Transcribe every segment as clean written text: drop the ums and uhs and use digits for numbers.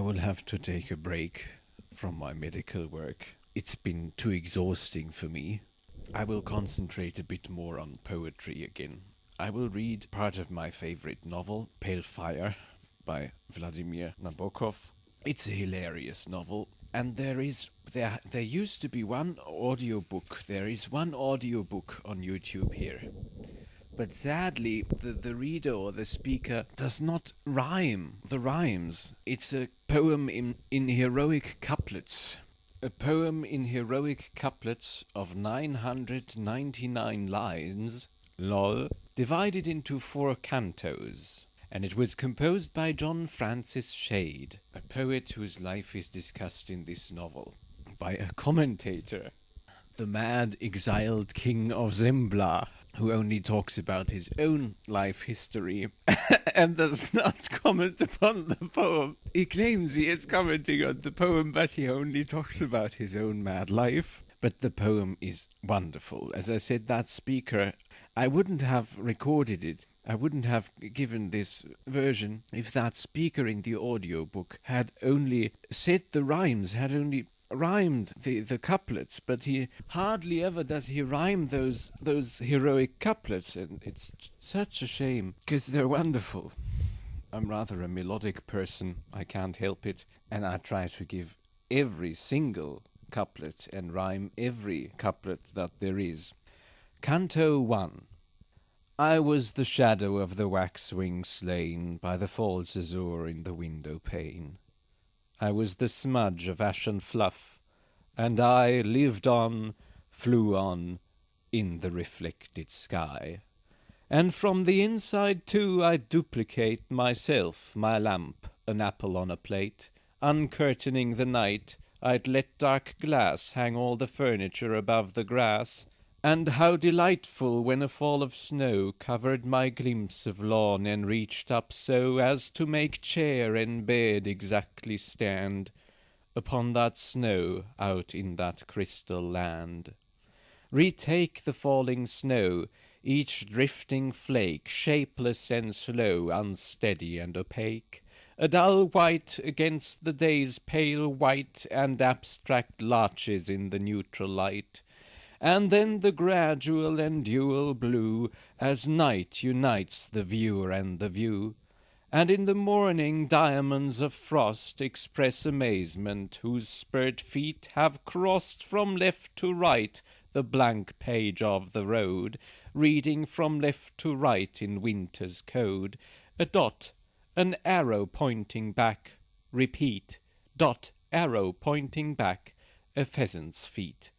will have to take a break from my medical work. It's been too exhausting for me. I will concentrate a bit more on poetry again. I will read part of my favorite novel, Pale Fire, by Vladimir Nabokov. It's a hilarious novel, and there used to be one audiobook. There is one audiobook on YouTube here. But sadly, the reader or the speaker does not rhyme the rhymes. It's a poem in heroic couplets. A poem in heroic couplets of 999 lines, lol, divided into 4 cantos. And it was composed by John Francis Shade, a poet whose life is discussed in this novel, by a commentator, the mad exiled king of Zembla, who only talks about his own life history and does not comment upon the poem. He claims he is commenting on the poem, but he only talks about his own mad life. But the poem is wonderful. As I said, that speaker, I wouldn't have recorded it. I wouldn't have given this version if that speaker in the audiobook had only said the rhymes, had only rhymed the couplets, but he hardly ever does he rhyme those heroic couplets, and it's such a shame, because they're wonderful. I'm rather a melodic person, I can't help it, and I try to give every single couplet and rhyme every couplet that there is. Cantto 1. I was the shadow of the waxwing slain by the false azure in the window pane. I was the smudge of ashen fluff, and I lived on, flew on, in the reflected sky. And from the inside too I'd duplicate myself, my lamp, an apple on a plate. Uncurtaining the night, I'd let dark glass hang all the furniture above the grass. And how delightful when a fall of snow covered my glimpse of lawn and reached up so as to make chair and bed exactly stand upon that snow out in that crystal land. Retake the falling snow, each drifting flake, shapeless and slow, unsteady and opaque, a dull white against the day's pale white and abstract larches in the neutral light. And then the gradual and dual blue, as night unites the viewer and the view. And in the morning diamonds of frost express amazement, whose spurred feet have crossed from left to right the blank page of the road, reading from left to right in winter's code. A dot, an arrow pointing back, repeat, dot, arrow pointing back, a pheasant's feet.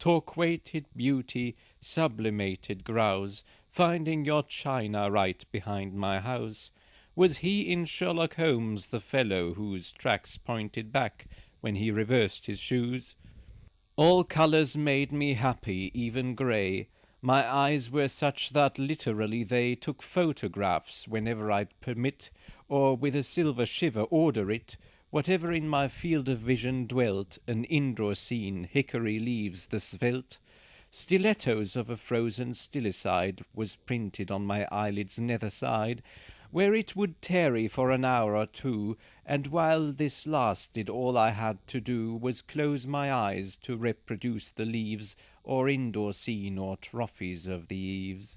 Torquated beauty, sublimated grouse, finding your china right behind my house. Was he in Sherlock Holmes the fellow whose tracks pointed back when he reversed his shoes? All colours made me happy, even grey. My eyes were such that literally they took photographs whenever I'd permit, or with a silver shiver order it. Whatever in my field of vision dwelt, an indoor scene, hickory leaves the svelte. Stilettos of a frozen stillicide was printed on my eyelid's nether side, where it would tarry for an hour or two, and while this lasted all I had to do was close my eyes to reproduce the leaves, or indoor scene or trophies of the eaves.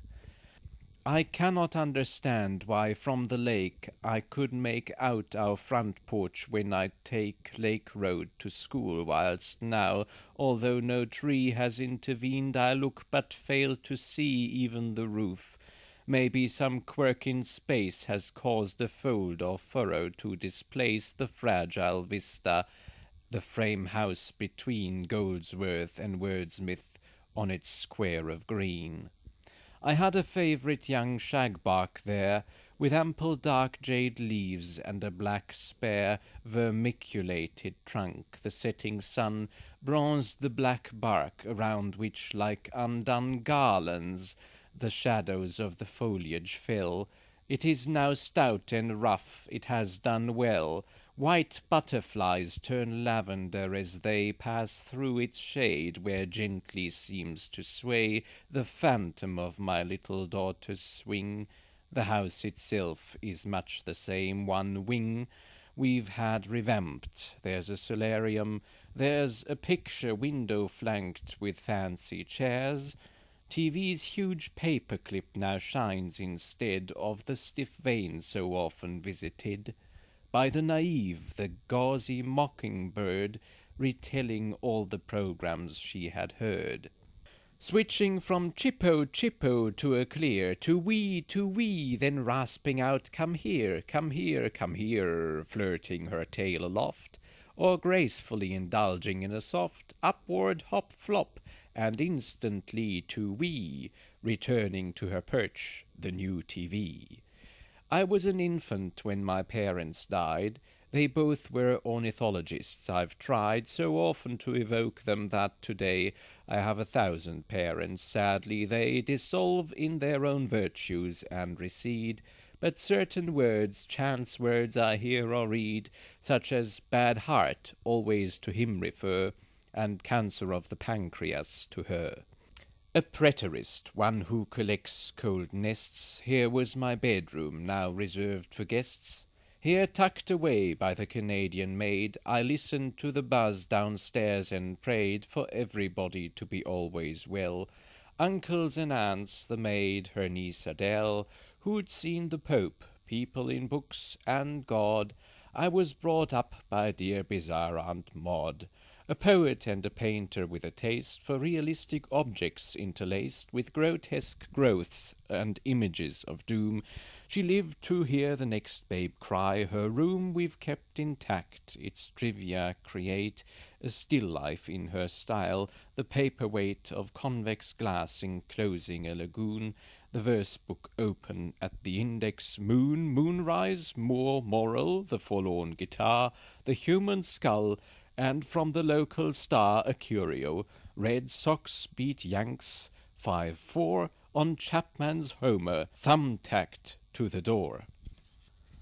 I cannot understand why from the lake I could make out our front porch when I take Lake Road to school, whilst now, although no tree has intervened, I look but fail to see even the roof. Maybe some quirk in space has caused a fold or furrow to displace the fragile vista, the frame house between Goldsworth and Wordsmith on its square of green. I had a favourite young shagbark there, with ample dark jade leaves and a black spare vermiculated trunk. The setting sun bronzed the black bark, around which, like undone garlands, the shadows of the foliage fell. It is now stout and rough, it has done well. White butterflies turn lavender as they pass through its shade, where gently seems to sway the phantom of my little daughter's swing. The house itself is much the same, one wing, we've had revamped. There's a solarium, there's a picture window flanked with fancy chairs. TV's huge paperclip now shines instead of the stiff vein so often visited by the naive, the gauzy mockingbird, retelling all the programs she had heard. Switching from chippo chippo to a clear, to wee, then rasping out, come here, come here, come here, flirting her tail aloft, or gracefully indulging in a soft upward hop flop, and instantly to wee, returning to her perch, the new TV. I was an infant when my parents died. They both were ornithologists. I've tried so often to evoke them that today I have 1,000 parents. Sadly, they dissolve in their own virtues and recede. But certain words, chance words I hear or read, such as bad heart, always to him refer, and cancer of the pancreas to her. A preterist, one who collects cold nests. Here was my bedroom, now reserved for guests. Here, tucked away by the Canadian maid, I listened to the buzz downstairs and prayed for everybody to be always well. Uncles and aunts, the maid, her niece Adele, who'd seen the Pope, people in books, and God. I was brought up by dear bizarre Aunt Maude, a poet and a painter with a taste for realistic objects interlaced with grotesque growths and images of doom. She lived to hear the next babe cry. Her room we've kept intact, its trivia create a still life in her style, the paperweight of convex glass enclosing a lagoon, the verse book open at the index, moonrise, more moral, the forlorn guitar, the human skull, and from the local star a curio, Red Sox beat Yanks 5-4 on Chapman's homer, thumbtacked to the door.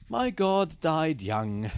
My God died young.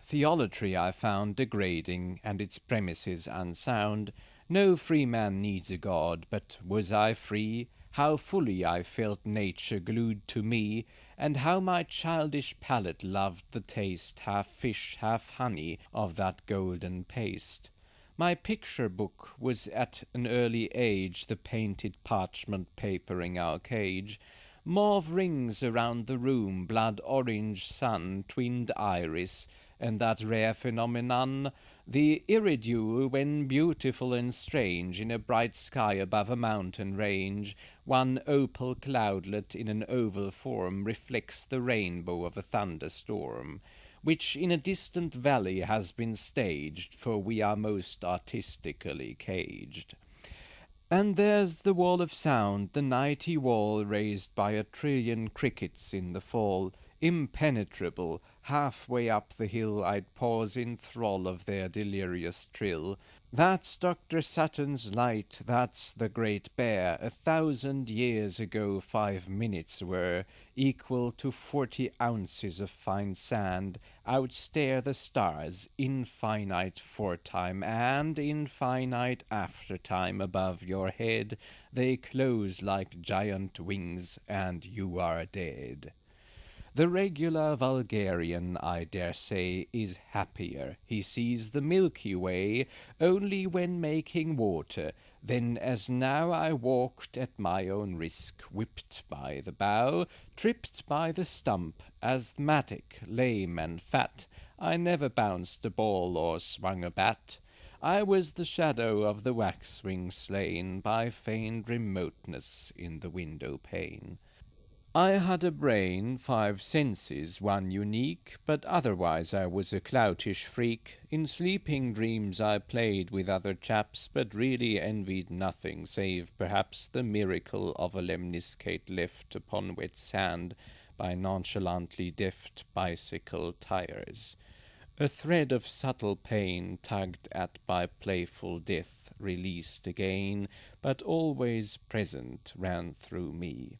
Theolatry I found degrading, and its premises unsound. No free man needs a God, but was I free? How fully I felt nature glued to me, and how my childish palate loved the taste, half fish, half honey, of that golden paste. My picture book was at an early age the painted parchment papering our cage. Mauve rings around the room, blood orange sun, twinned iris, and that rare phenomenon, the iridule when beautiful and strange, in a bright sky above a mountain range, one opal cloudlet in an oval form reflects the rainbow of a thunderstorm, which in a distant valley has been staged, for we are most artistically caged. And there's the wall of sound, the nighty wall raised by 1,000,000,000,000 crickets in the fall, impenetrable. Halfway up the hill I'd pause in thrall of their delirious trill. That's Dr. Sutton's light, that's the Great Bear. 1,000 years ago 5 minutes were equal to 40 ounces of fine sand. Outstare the stars, infinite foretime and infinite aftertime above your head. They close like giant wings, and you are dead. The regular vulgarian, I dare say, is happier. He sees the Milky Way only when making water. Then, as now, I walked at my own risk, whipped by the bough, tripped by the stump, asthmatic, lame and fat. I never bounced a ball or swung a bat. I was the shadow of the waxwing slain by feigned remoteness in the window pane. I had a brain, 5 senses, one unique, but otherwise I was a cloutish freak. In sleeping dreams I played with other chaps, but really envied nothing, save perhaps the miracle of a lemniscate left upon wet sand by nonchalantly deft bicycle tires. A thread of subtle pain tugged at by playful death, released again, but always present, ran through me.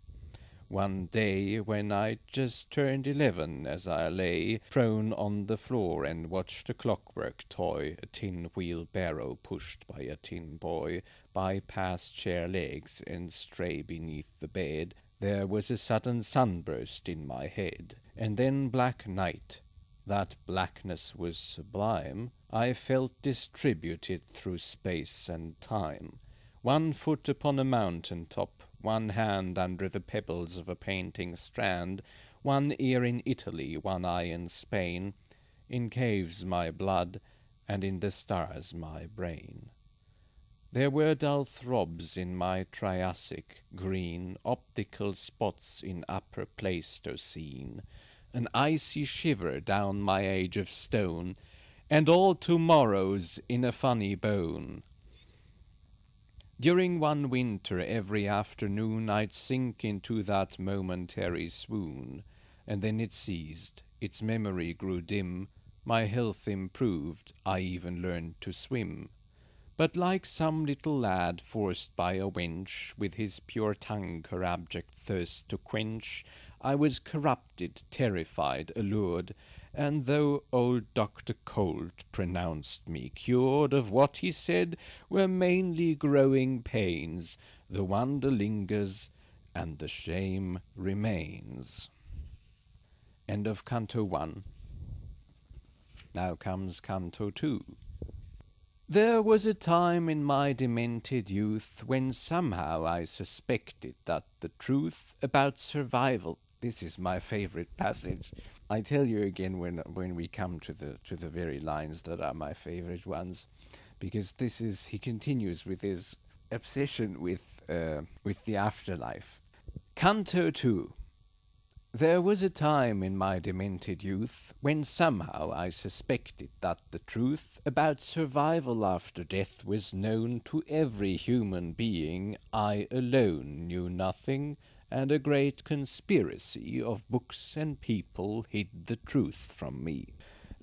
One day, when I'd just turned 11, as I lay prone on the floor and watched a clockwork toy, a tin wheelbarrow pushed by a tin boy, bypass chair legs and stray beneath the bed, there was a sudden sunburst in my head, and then black night, That blackness was sublime, I felt distributed through space and time. One foot upon a mountain top, one hand under the pebbles of a painting strand, one ear in Italy, one eye in Spain, in caves my blood, and in the stars my brain. There were dull throbs in my Triassic green, optical spots in upper Pleistocene, an icy shiver down my age of stone, and all tomorrows in a funny bone. During one winter every afternoon I'd sink into that momentary swoon, and then it ceased, its memory grew dim, my health improved, I even learned to swim. But like some little lad forced by a wench, with his pure tongue her abject thirst to quench, I was corrupted, terrified, allured, and though old Dr. Colt pronounced me cured, of what he said were mainly growing pains, the wonder lingers, and the shame remains. End of Canto 1. Now comes Canto 2. There was a time in my demented youth when somehow I suspected that the truth about survival. This is my favorite passage. I tell you again when we come to the very lines that are my favorite ones, because he continues with his obsession with the afterlife. Canto 2. There was a time in my demented youth when somehow I suspected that the truth about survival after death was known to every human being. I alone knew nothing, and a great conspiracy of books and people hid the truth from me.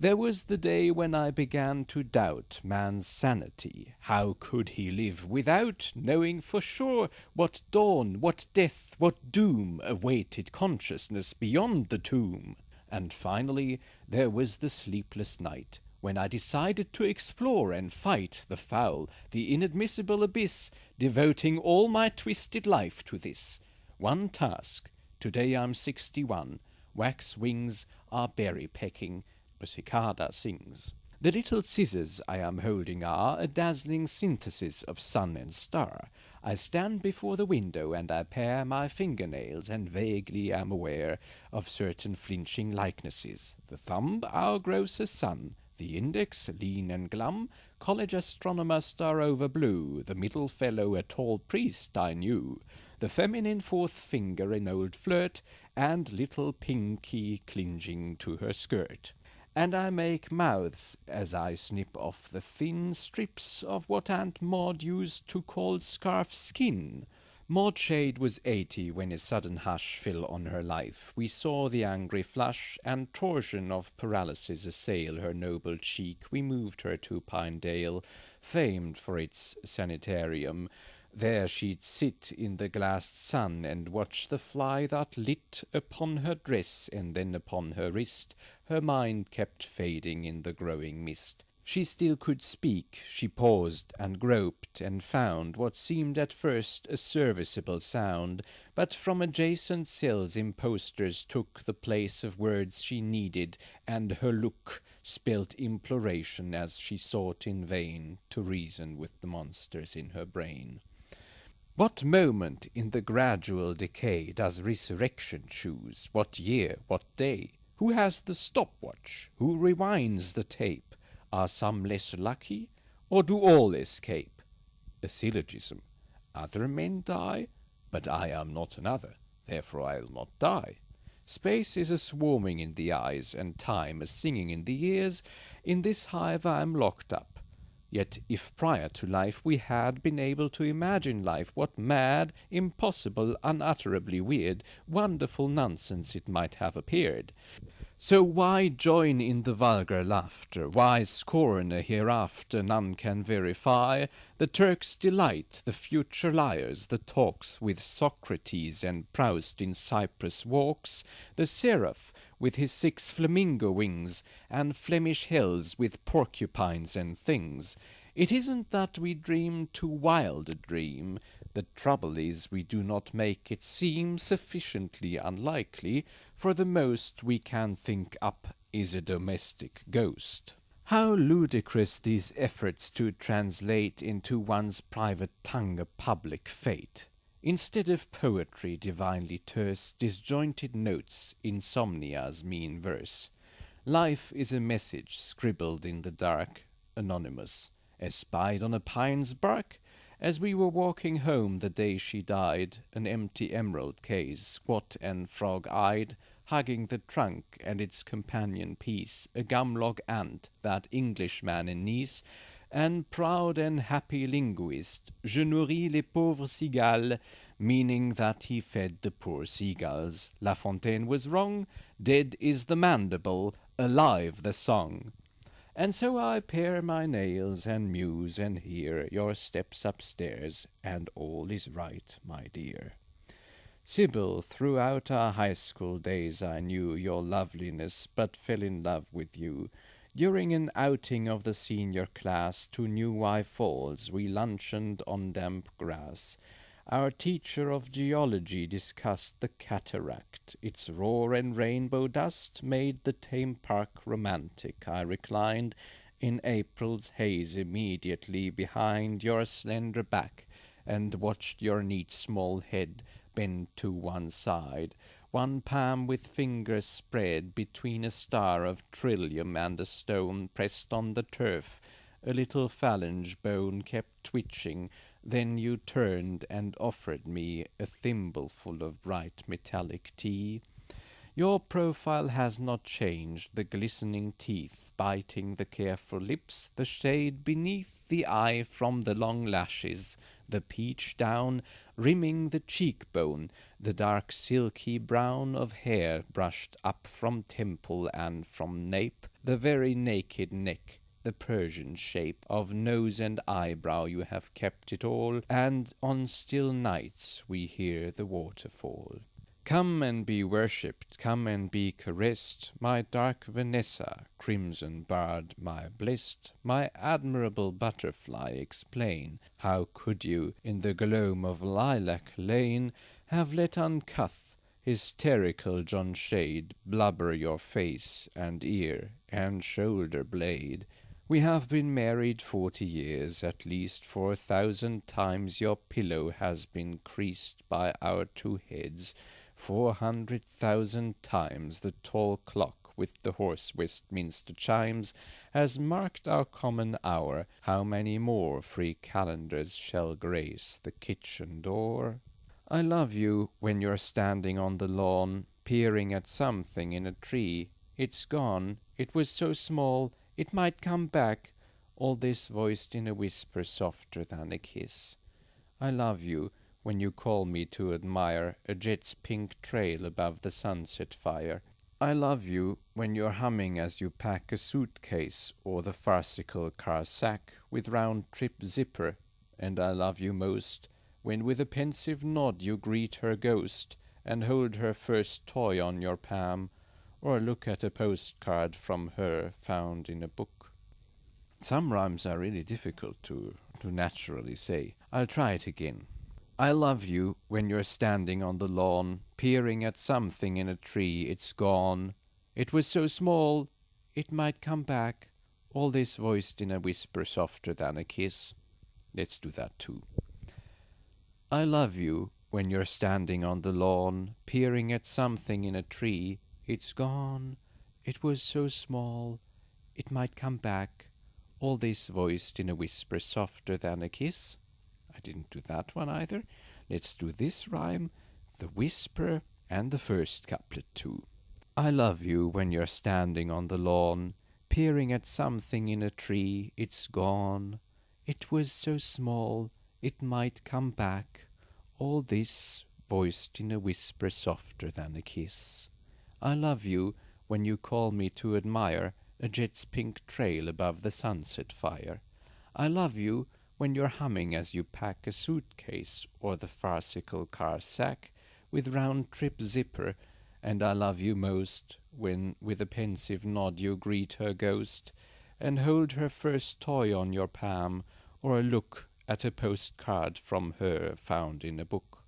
There was the day when I began to doubt man's sanity. How could he live without knowing for sure what dawn, what death, what doom awaited consciousness beyond the tomb? And finally, there was the sleepless night, when I decided to explore and fight the foul, the inadmissible abyss, devoting all my twisted life to this one task. Today I'm 61, wax wings are berry pecking, a cicada sings. The little scissors I am holding are a dazzling synthesis of sun and star. I stand before the window and I pare my fingernails and vaguely am aware of certain flinching likenesses. The thumb, our grocer son, the index, lean and glum, college astronomer star over blue, the middle fellow a tall priest I knew, the feminine fourth finger an old flirt, and little Pinky clinging to her skirt. And I make mouths as I snip off the thin strips of what Aunt Maud used to call scarf skin. Maud Shade was 80 when a sudden hush fell on her life. We saw the angry flush and torsion of paralysis assail her noble cheek. We moved her to Pinedale, famed for its sanitarium. There she'd sit in the glassed sun and watch the fly that lit upon her dress and then upon her wrist. Her mind kept fading in the growing mist. She still could speak. She paused and groped and found what seemed at first a serviceable sound, but from adjacent cells impostors took the place of words she needed, and her look spelt imploration as she sought in vain to reason with the monsters in her brain. What moment in the gradual decay does resurrection choose? What year? What day? Who has the stopwatch? Who rewinds the tape? Are some less lucky, or do all escape? A syllogism. Other men die, but I am not another, therefore I'll not die. Space is a swarming in the eyes, and time a singing in the ears. In this hive I am locked up. Yet if prior to life we had been able to imagine life, what mad, impossible, unutterably weird, wonderful nonsense it might have appeared. So why join in the vulgar laughter? Why scorn a hereafter none can verify? The Turk's delight, the future liars, the talks with Socrates and Proust in Cyprus walks, the seraph with his 6 flamingo wings, and Flemish hells with porcupines and things. It isn't that we dream too wild a dream. The trouble is we do not make it seem sufficiently unlikely. For the most we can think up is a domestic ghost. How ludicrous these efforts to translate into one's private tongue a public fate. Instead of poetry divinely terse, disjointed notes, insomnia's mean verse. Life is a message scribbled in the dark, anonymous, espied on a pine's bark. As we were walking home the day she died, an empty emerald case, squat and frog-eyed, hugging the trunk and its companion piece, a gumlog ant, that Englishman in Nice, and proud and happy linguist, je nourris les pauvres cigales, meaning that he fed the poor seagulls. La Fontaine was wrong, dead is the mandible, alive the song. And so I pare my nails and muse and hear your steps upstairs, and all is right, my dear. Sybil, throughout our high school days I knew your loveliness, but fell in love with you. During an outing of the senior class to New Wye Falls, we luncheoned on damp grass. Our teacher of geology discussed the cataract. Its roar and rainbow dust made the tame park romantic. I reclined in April's haze immediately behind your slender back, and watched your neat small head bend to one side, one palm with fingers spread between a star of trillium and a stone pressed on the turf. A little phalange bone kept twitching. Then you turned and offered me a thimbleful of bright metallic tea. Your profile has not changed, the glistening teeth biting the careful lips, the shade beneath the eye from the long lashes, the peach down rimming the cheekbone, the dark silky brown of hair brushed up from temple and from nape, the very naked neck, the Persian shape of nose and eyebrow. You have kept it all, and on still nights we hear the waterfall. Come and be worshipped, come and be caressed, my dark Vanessa, crimson barred, my blessed, my admirable butterfly, explain. How could you, in the gloam of Lilac Lane, have let uncouth, hysterical John Shade blubber your face and ear and shoulder blade? We have been married 40 years, at least 4,000 times your pillow has been creased by our two heads. 400,000 times the tall clock with the hoarse Westminster chimes has marked our common hour. How many more free calendars shall grace the kitchen door? I love you when you're standing on the lawn, peering at something in a tree. It's gone. It was so small, it might come back. All this voiced in a whisper softer than a kiss. I love you when you call me to admire a jet's pink trail above the sunset fire. I love you when you're humming as you pack a suitcase or the farcical car sack with round-trip zipper. And I love you most when with a pensive nod you greet her ghost and hold her first toy on your palm, or look at a postcard from her found in a book. Some rhymes are really difficult to naturally say. I'll try it again. I love you when you're standing on the lawn, peering at something in a tree. It's gone. It was so small, it might come back. All this voiced in a whisper softer than a kiss. Let's do that too. I love you when you're standing on the lawn, peering at something in a tree. It's gone. It was so small, it might come back. All this voiced in a whisper softer than a kiss. I didn't do that one either. Let's do this rhyme, the whisper, and the first couplet too. I love you when you're standing on the lawn, peering at something in a tree. It's gone. It was so small, it might come back. All this voiced in a whisper softer than a kiss. I love you when you call me to admire a jet's pink trail above the sunset fire. I love you when you're humming as you pack a suitcase or the farcical car sack with round-trip zipper. And I love you most when with a pensive nod you greet her ghost and hold her first toy on your palm, or look at a postcard from her found in a book.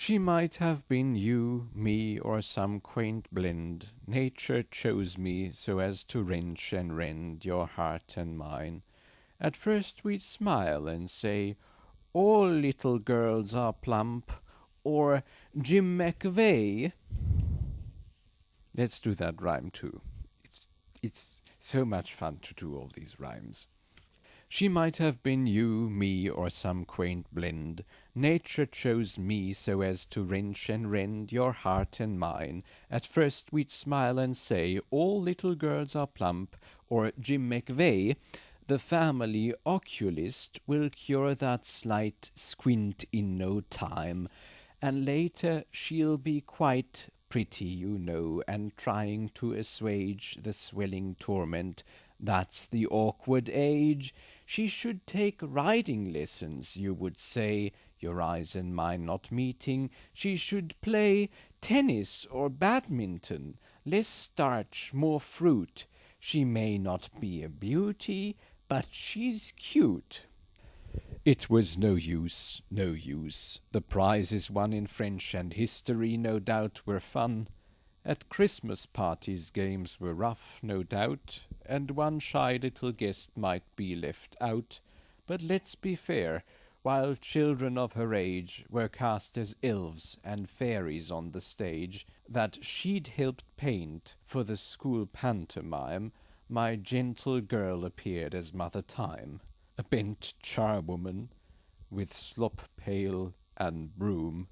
She might have been you, me, or some quaint blend. Nature chose me so as to wrench and rend your heart and mine. At first we'd smile and say, all little girls are plump, or Jim McVeigh. Let's do that rhyme too. It's so much fun to do all these rhymes. She might have been you, me, or some quaint blend. Nature chose me so as to wrench and rend your heart and mine. At first we'd smile and say, all little girls are plump, or Jim McVeigh, the family oculist, will cure that slight squint in no time. And later she'll be quite pretty, you know, and trying to assuage the swelling torment. That's the awkward age. She should take riding lessons, you would say, your eyes and mine not meeting. She should play tennis or badminton, less starch, more fruit. She may not be a beauty, but she's cute. It was no use, no use. The prizes won in French and history no doubt were fun. At Christmas parties games were rough, no doubt, and one shy little guest might be left out. But let's be fair, while children of her age were cast as elves and fairies on the stage, that she'd helped paint for the school pantomime, my gentle girl appeared as Mother Time, a bent charwoman, with slop pail and broom,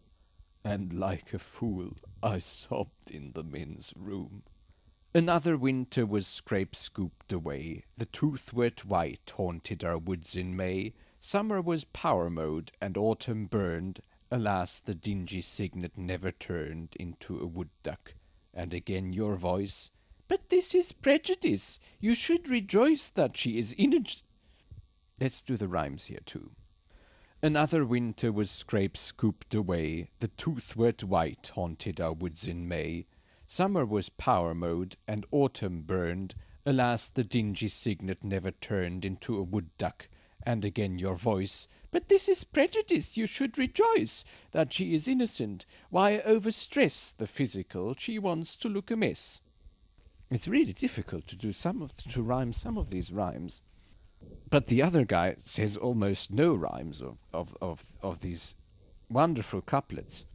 and like a fool I sobbed in the men's room. Another winter was scrape-scooped away. The tooth-wet white haunted our woods in May. Summer was power mode, and autumn burned. Alas, the dingy cygnet never turned into a wood duck. And again your voice, "But this is prejudice. You should rejoice that she is innocent." Let's do the rhymes here too. Another winter was scrape-scooped away. The tooth-wet white haunted our woods in May. Summer was power mode, and autumn burned. Alas, the dingy cygnet never turned into a wood duck. And again your voice, "But this is prejudice. You should rejoice that she is innocent. Why overstress the physical? She wants to look a mess." It's really difficult to rhyme some of these rhymes. But the other guy says almost no rhymes of these wonderful couplets.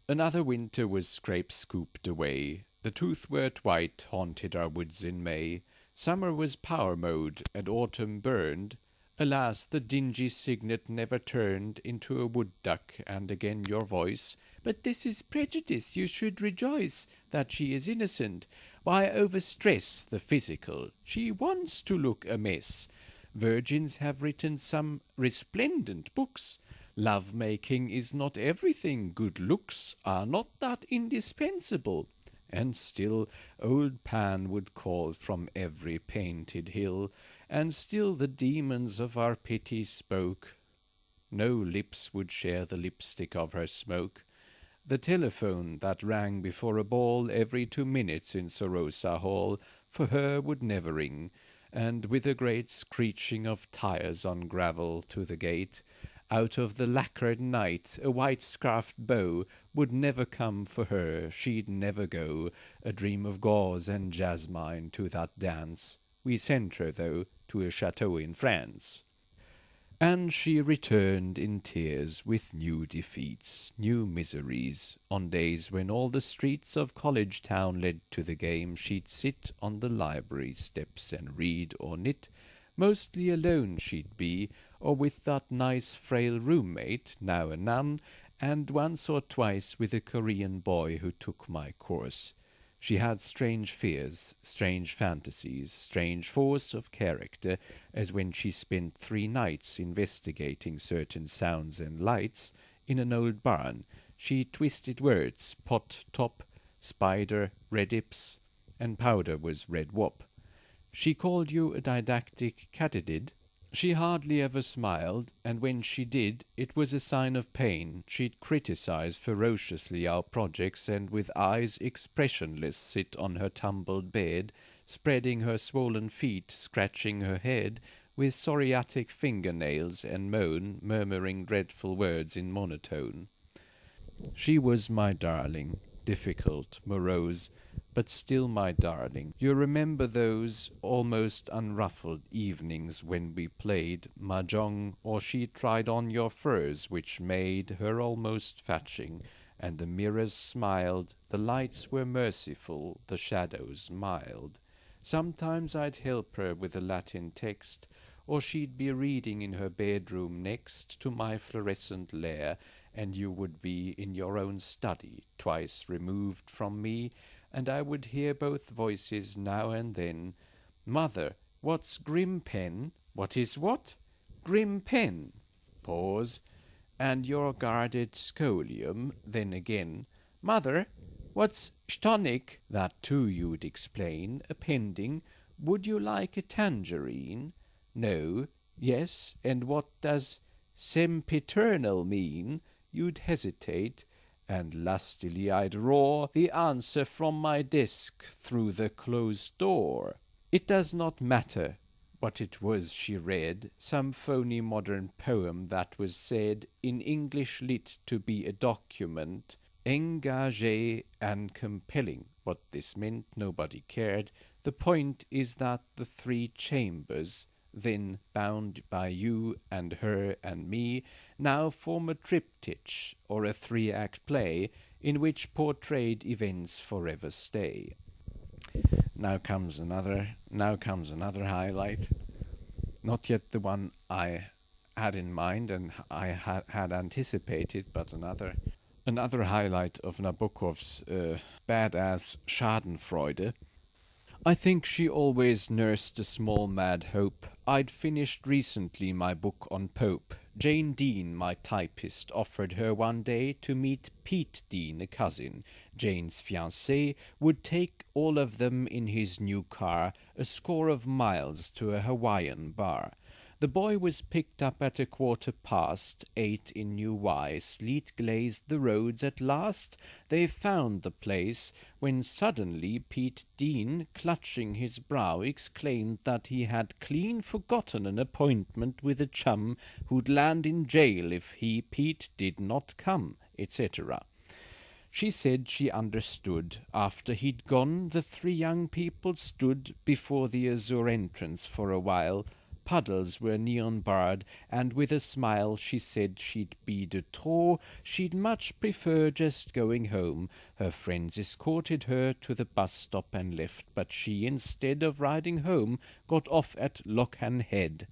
Another winter was scrape-scooped away. The tooth-wet white haunted our woods in May. Summer was power mode, and autumn burned. Alas, the dingy cygnet never turned into a wood duck. And again your voice, "But this is prejudice. You should rejoice that she is innocent. Why overstress the physical? She wants to look a mess. Virgins have written some resplendent books. Love-making is not everything. Good looks are not that indispensable." And still old Pan would call from every painted hill, and still the demons of our pity spoke. No lips would share the lipstick of her smoke. The telephone that rang before a ball every 2 minutes in Sorosa Hall for her would never ring, and with a great screeching of tires on gravel to the gate, out of the lacquered night a white-scarfed beau would never come for her, she'd never go, a dream of gauze and jasmine, to that dance. We sent her, though, to a chateau in France. And she returned in tears with new defeats, new miseries. On days when all the streets of College Town led to the game, she'd sit on the library steps and read or knit. Mostly alone she'd be, or with that nice frail roommate, now a nun, and once or twice with a Korean boy who took my course. She had strange fears, strange fantasies, strange force of character, as when she spent 3 nights investigating certain sounds and lights in an old barn. She twisted words, pot, top, spider, red ips, and powder was red wop. She called you a didactic katydid. She hardly ever smiled, and when she did, it was a sign of pain. She'd criticize ferociously our projects, and with eyes expressionless sit on her tumbled bed, spreading her swollen feet, scratching her head, with psoriatic fingernails, and moan, murmuring dreadful words in monotone. She was my darling, difficult, morose, but still my darling. You remember those almost unruffled evenings when we played mahjong, or she tried on your furs, which made her almost fetching, and the mirrors smiled, the lights were merciful, the shadows mild. Sometimes I'd help her with a Latin text, or she'd be reading in her bedroom next to my fluorescent lair, and you would be in your own study, twice removed from me, and I would hear both voices now and then. Mother, what's grim pen? What is what? Grim pen. Pause. And your guarded scholium, then again. Mother, what's stonic? That too you'd explain, appending. Would you like a tangerine? No. Yes. And what does sempiternal mean? You'd hesitate, and lustily I'd roar the answer from my desk through the closed door. It does not matter what it was she read, some phony modern poem that was said in English lit to be a document, engagé and compelling. What this meant nobody cared. The point is that the three chambers, then bound by you and her and me, now form a triptych or a three-act play in which portrayed events forever stay. Now comes another highlight. Not yet the one I had in mind and I had anticipated, but another highlight of Nabokov's badass Schadenfreude. I think she always nursed a small mad hope. I'd finished recently my book on Pope. Jane Dean, my typist, offered her one day to meet Pete Dean, a cousin. Jane's fiancé would take all of them in his new car, a score of miles to a Hawaiian bar. The boy was picked up at 8:15 in New Y. Sleet glazed the roads at last. They found the place, when suddenly Pete Dean, clutching his brow, exclaimed that he had clean forgotten an appointment with a chum who'd land in jail if he, Pete, did not come, etc. She said she understood. After he'd gone, the three young people stood before the azure entrance for a while. Puddles were neon-barred, and with a smile she said she'd be de trop. She'd much prefer just going home. Her friends escorted her to the bus stop and left, but she, instead of riding home, got off at Lockhan Head.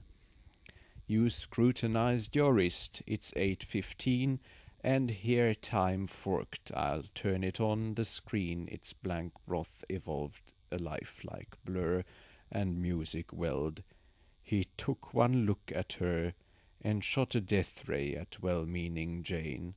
You scrutinized your wrist. It's 8:15, and here time forked. I'll turn it on the screen. Its blank broth evolved a lifelike blur, and music welled. He took one look at her, and shot a death ray at well-meaning Jane.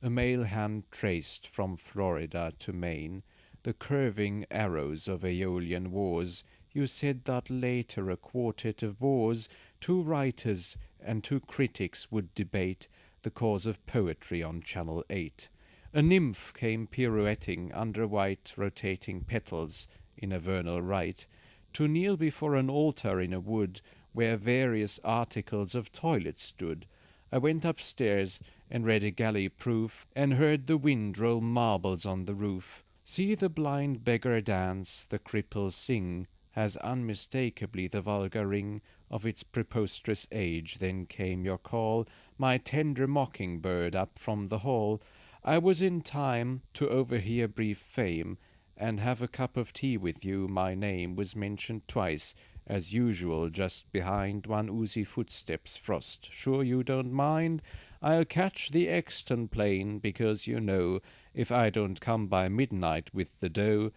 A male hand traced from Florida to Maine the curving arrows of Aeolian wars. You said that later a quartet of bores, two writers and two critics would debate the cause of poetry on Channel 8. A nymph came pirouetting under white rotating petals in a vernal rite, to kneel before an altar in a wood where various articles of toilet stood. I went upstairs and read a galley proof, and heard the wind roll marbles on the roof. See the blind beggar dance, the cripple sing, has unmistakably the vulgar ring of its preposterous age. Then came your call, my tender mocking-bird up from the hall. I was in time to overhear brief fame, and have a cup of tea with you. My name was mentioned twice, as usual, just behind one oozy footsteps frost. Sure you don't mind? I'll catch the Exton plane, because you know, if I don't come by midnight with the dough.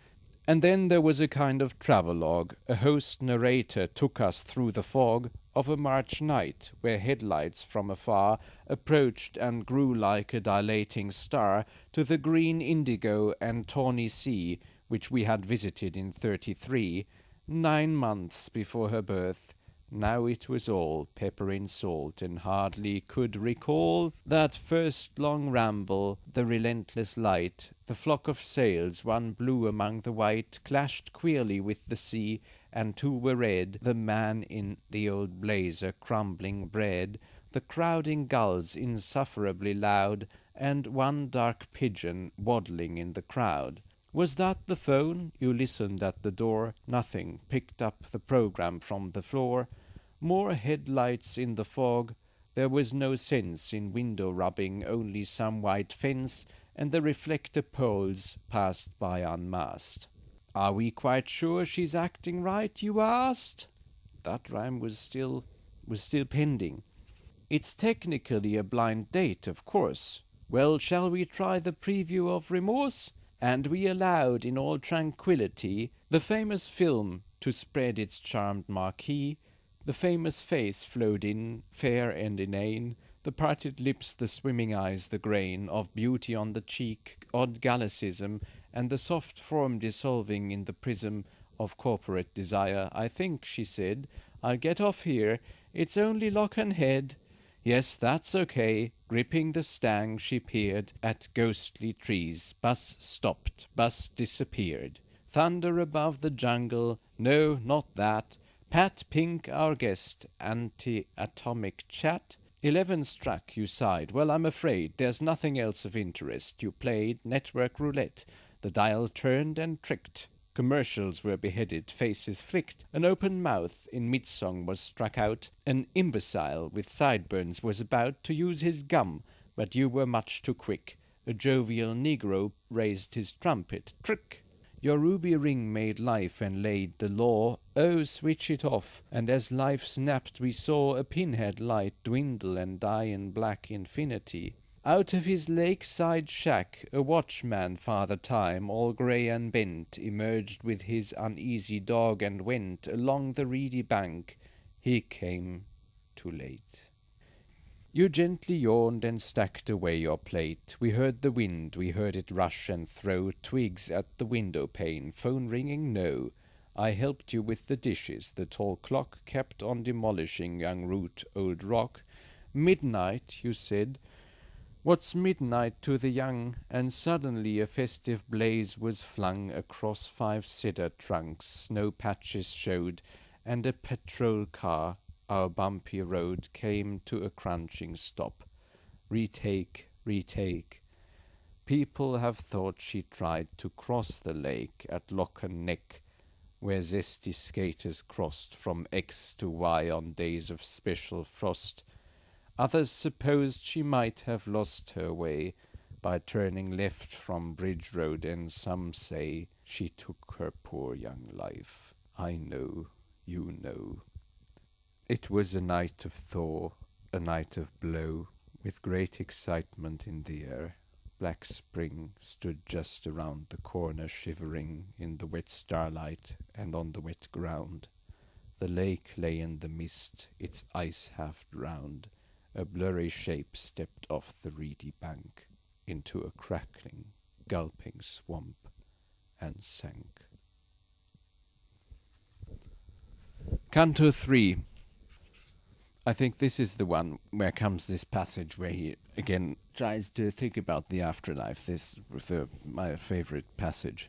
And then there was a kind of travelogue. A host narrator took us through the fog of a March night, where headlights from afar approached and grew like a dilating star to the green indigo and tawny sea, which we had visited in 33, 9 months before her birth. Now it was all pepper and salt, and hardly could recall that first long ramble. The relentless light, the flock of sails, one blue among the white, clashed queerly with the sea, and two were red, the man in the old blazer crumbling bread, the crowding gulls insufferably loud, and one dark pigeon waddling in the crowd. Was that the phone? You listened at the door. Nothing. Picked up the program from the floor. More headlights in the fog. There was no sense in window rubbing, only some white fence, and the reflector poles passed by unmasked. Are we quite sure she's acting right, you asked? That rhyme was still pending. It's technically a blind date, of course. Well, shall we try the preview of Remorse? And we allowed, in all tranquillity, the famous film to spread its charmed marquee. The famous face flowed in, fair and inane, the parted lips, the swimming eyes, the grain of beauty on the cheek, odd Gallicism, and the soft form dissolving in the prism of corporate desire. I think, she said, I'll get off here. It's only Lock and Head. Yes, that's okay. Gripping the stang, she peered at ghostly trees. Bus stopped. Bus disappeared. Thunder above the jungle. No, not that. Pat Pink, our guest. Anti-atomic chat. 11 struck, you sighed. Well, I'm afraid there's nothing else of interest. You played network roulette. The dial turned and tricked. Commercials were beheaded, faces flicked. An open mouth in mid-song was struck out. An imbecile with sideburns was about to use his gum, but you were much too quick. A jovial negro raised his trumpet. Trick! Your ruby ring made life and laid the law. Oh, switch it off. And as life snapped, we saw a pinhead light dwindle and die in black infinity. Out of his lakeside shack, a watchman, Father Time, all grey and bent, emerged with his uneasy dog and went along the reedy bank. He came too late. You gently yawned and stacked away your plate. We heard the wind, we heard it rush and throw twigs at the window pane. Phone ringing, no. I helped you with the dishes. The tall clock kept on demolishing young root, old rock. Midnight, you said. What's midnight to the young? And suddenly a festive blaze was flung across 5 cedar trunks. Snow patches showed, and a patrol car, our bumpy road, came to a crunching stop. Retake, retake. People have thought she tried to cross the lake at Loch and Neck, where zesty skaters crossed from X to Y on days of special frost. Others supposed she might have lost her way by turning left from Bridge Road, and some say she took her poor young life. I know, you know. It was a night of thaw, a night of blow, with great excitement in the air. Black Spring stood just around the corner, shivering in the wet starlight and on the wet ground. The lake lay in the mist, its ice half drowned. A blurry shape stepped off the reedy bank into a crackling, gulping swamp and sank. Cantto 3. I think this is the one where comes this passage where he again tries to think about the afterlife. This was my favorite passage.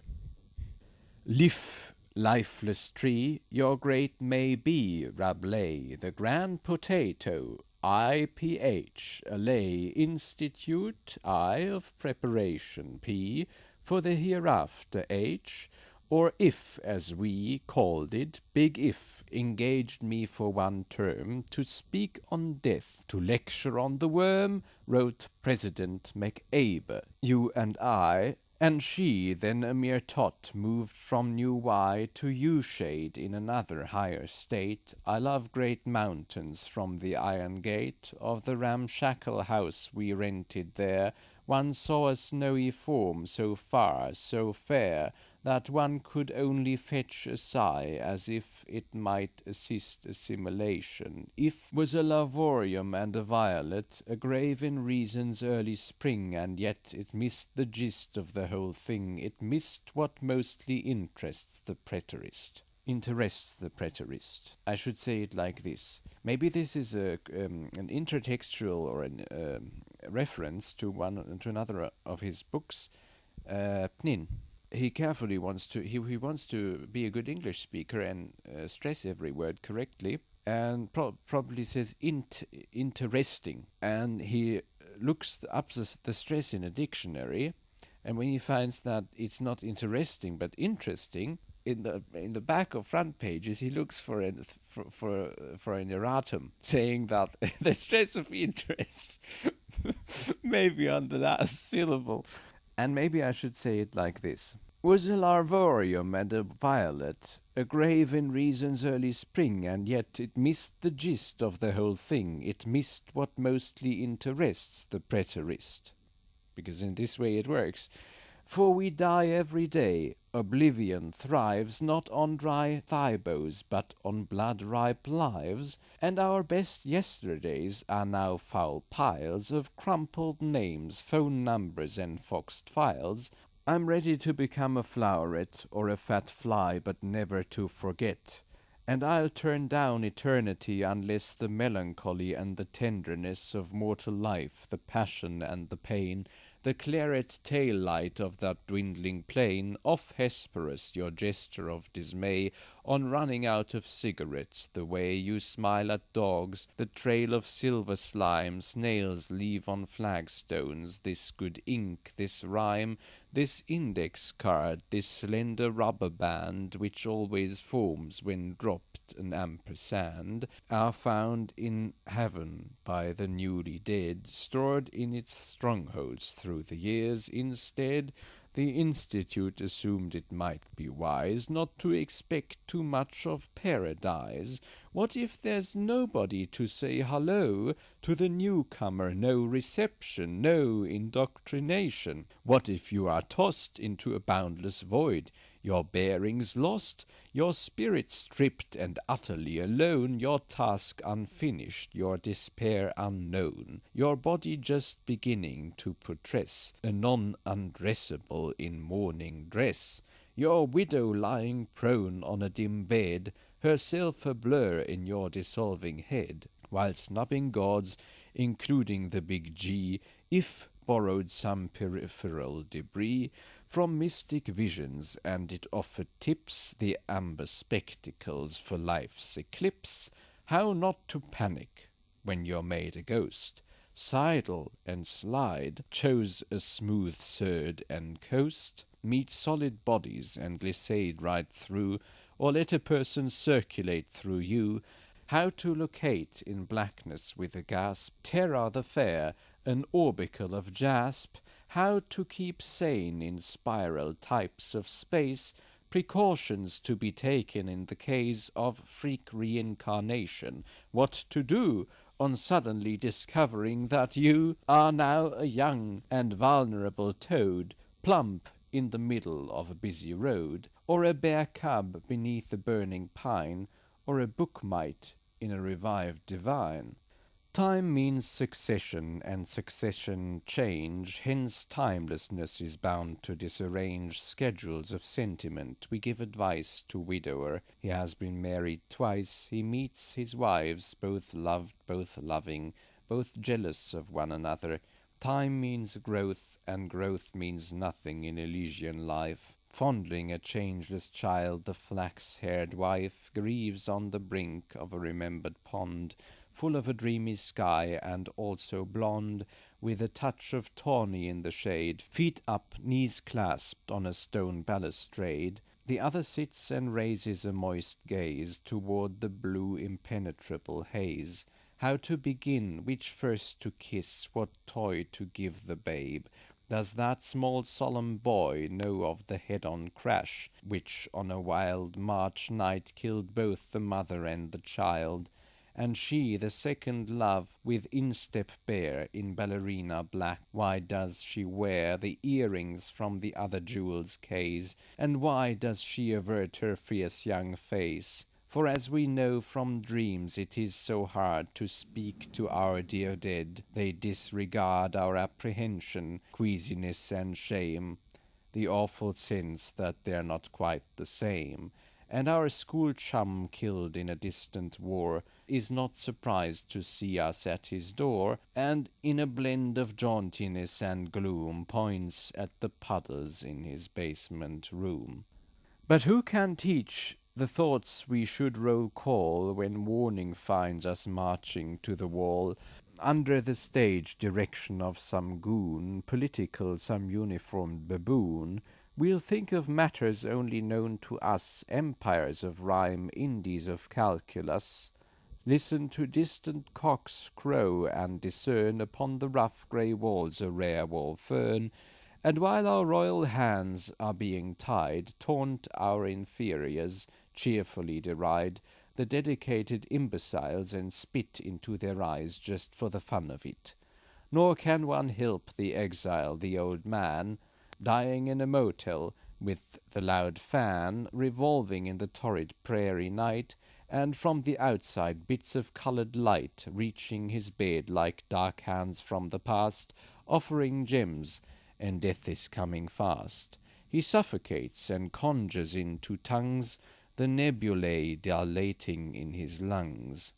Leaf, lifeless tree, your great may be, Rabelais, the grand potato, IPH, a lay institute, I of preparation, P, for the hereafter, H, or if, as we called it, big if, engaged me for one term, to speak on death, to lecture on the worm, wrote President McAbe, you and I, and she, then a mere tot, moved from New Y to U-shade in another higher state. I love great mountains from the iron gate of the ramshackle house we rented there. One saw a snowy form so far, so fair, that one could only fetch a sigh, as if it might assist assimilation. If was a lavorium and a violet, a grave in reason's early spring, and yet it missed the gist of the whole thing. It missed what mostly interests the preterist. I should say it like this. Maybe this is an intertextual or a reference to another of his books, Pnin. He carefully wants to he wants to be a good English speaker and stress every word correctly, and probably says interesting, and he looks up the stress in a dictionary, and when he finds that it's not interesting but interesting, in the back of front pages he looks for an erratum saying that the stress of interest maybe on the last syllable. And maybe I should say it like this. Was a larvorium and a violet, a grave in reason's early spring, and yet it missed the gist of the whole thing. It missed what mostly interests the preterist. Because in this way it works. For we die every day. Oblivion thrives not on dry thigh-bows, but on blood-ripe lives, and our best yesterdays are now foul piles of crumpled names, phone numbers, and foxed files. I'm ready to become a floweret or a fat fly, but never to forget. And I'll turn down eternity unless the melancholy and the tenderness of mortal life, the passion and the pain, the claret tail light of that dwindling plain, off Hesperus, your gesture of dismay, on running out of cigarettes, the way you smile at dogs, the trail of silver slime snails leave on flagstones, this good ink, this rhyme, this index card, this slender rubber band, which always forms when dropped an ampersand, are found in heaven by the newly dead, stored in its strongholds through the years. Instead, the Institute assumed it might be wise not to expect too much of paradise. What if there's nobody to say hello to the newcomer, no reception, no indoctrination? What if you are tossed into a boundless void, your bearings lost, your spirit stripped and utterly alone, your task unfinished, your despair unknown, your body just beginning to portress a non-undressable in mourning dress, your widow lying prone on a dim bed, herself a blur in your dissolving head, while snubbing gods, including the big G, if borrowed some peripheral debris from mystic visions, and it offered tips, the amber spectacles for life's eclipse, how not to panic when you're made a ghost, sidle and slide, chose a smooth third and coast, meet solid bodies and glissade right through, or let a person circulate through you, how to locate in blackness with a gasp, Terra the fair, an orbicle of jasp, how to keep sane in spiral types of space, precautions to be taken in the case of freak reincarnation, what to do on suddenly discovering that you are now a young and vulnerable toad, plump in the middle of a busy road, or a bare cub beneath a burning pine, or a book mite in a revived divine. Time means succession, and succession change, hence timelessness is bound to disarrange schedules of sentiment. We give advice to widower, he has been married twice, he meets his wives, both loved, both loving, both jealous of one another. Time means growth, and growth means nothing in Elysian life. Fondling a changeless child, the flax-haired wife grieves on the brink of a remembered pond, full of a dreamy sky, and also blonde, with a touch of tawny in the shade, feet up, knees clasped on a stone balustrade. The other sits and raises a moist gaze toward the blue impenetrable haze. How to begin, which first to kiss, what toy to give the babe? Does that small solemn boy know of the head-on crash, which on a wild March night killed both the mother and the child? And she, the second love, with instep bare, in ballerina black, why does she wear the earrings from the other jewel's case? And why does she avert her fierce young face? For as we know from dreams, it is so hard to speak to our dear dead. They disregard our apprehension, queasiness and shame, the awful sense that they're not quite the same. And our school chum killed in a distant war is not surprised to see us at his door, and in a blend of jauntiness and gloom points at the puddles in his basement room. But who can teach The thoughts we should roll call when morning finds us marching to the wall, under the stage direction of some goon, political, some uniformed baboon. We'll think of matters only known to us, empires of rhyme, Indies of calculus. Listen to distant cocks crow, and discern upon the rough grey walls a rare wall fern, and while our royal hands are being tied, taunt our inferiors, cheerfully deride the dedicated imbeciles, and spit into their eyes just for the fun of it. Nor can one help the exile, the old man, dying in a motel, with the loud fan revolving in the torrid prairie night, and from the outside bits of coloured light reaching his bed like dark hands from the past, offering gems, and death is coming fast. He suffocates and conjures into tongues the nebulae dilating in his lungs.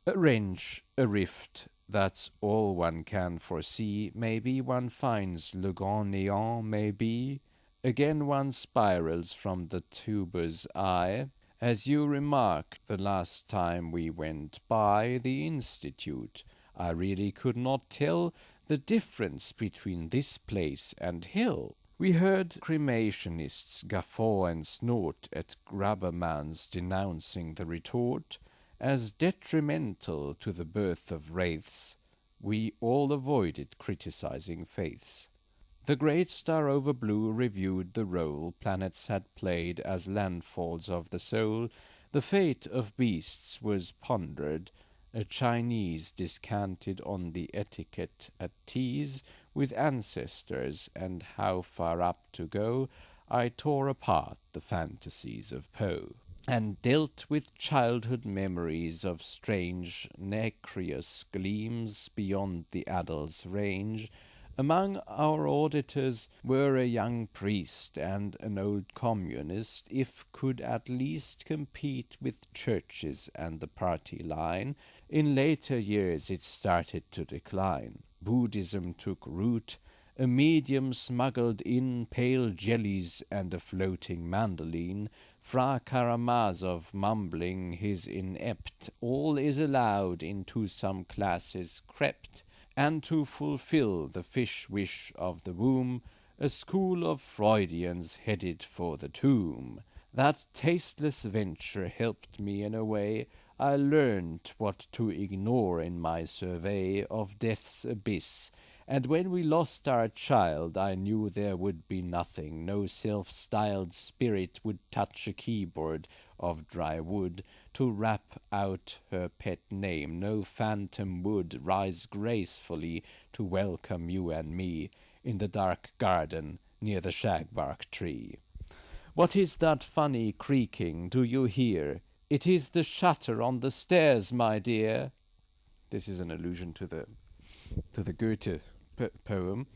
A wrench, a rift, that's all one can foresee. Maybe one finds le grand néant, maybe. Again one spirals from the tuber's eye. As you remarked the last time we went by the Institute, I really could not tell the difference between this place and hell. We heard cremationists guffaw and snort at grubbermans denouncing the retort as detrimental to the birth of wraiths. We all avoided criticizing faiths. The great star over blue reviewed the role planets had played as landfalls of the soul. The fate of beasts was pondered. A Chinese descanted on the etiquette at teas with ancestors, and how far up to go. I tore apart the fantasies of Poe, and dealt with childhood memories of strange nacreous gleams beyond the adult's range. Among our auditors were a young priest and an old communist, if could at least compete with churches and the party line. In later years it started to decline. Buddhism took root. A medium smuggled in pale jellies and a floating mandolin. Fra Karamazov mumbling his inept, all is allowed into some classes crept, and to fulfill the fish wish of the womb, a school of Freudians headed for the tomb. That tasteless venture helped me in a way. I learned what to ignore in my survey of death's abyss, and when we lost our child I knew there would be nothing. No self-styled spirit would touch a keyboard of dry wood to rap out her pet name. No phantom would rise gracefully to welcome you and me in the dark garden near the shagbark tree. What is that funny creaking, do you hear? It is the shutter on the stairs, my dear. This is an allusion to the Goethe poem.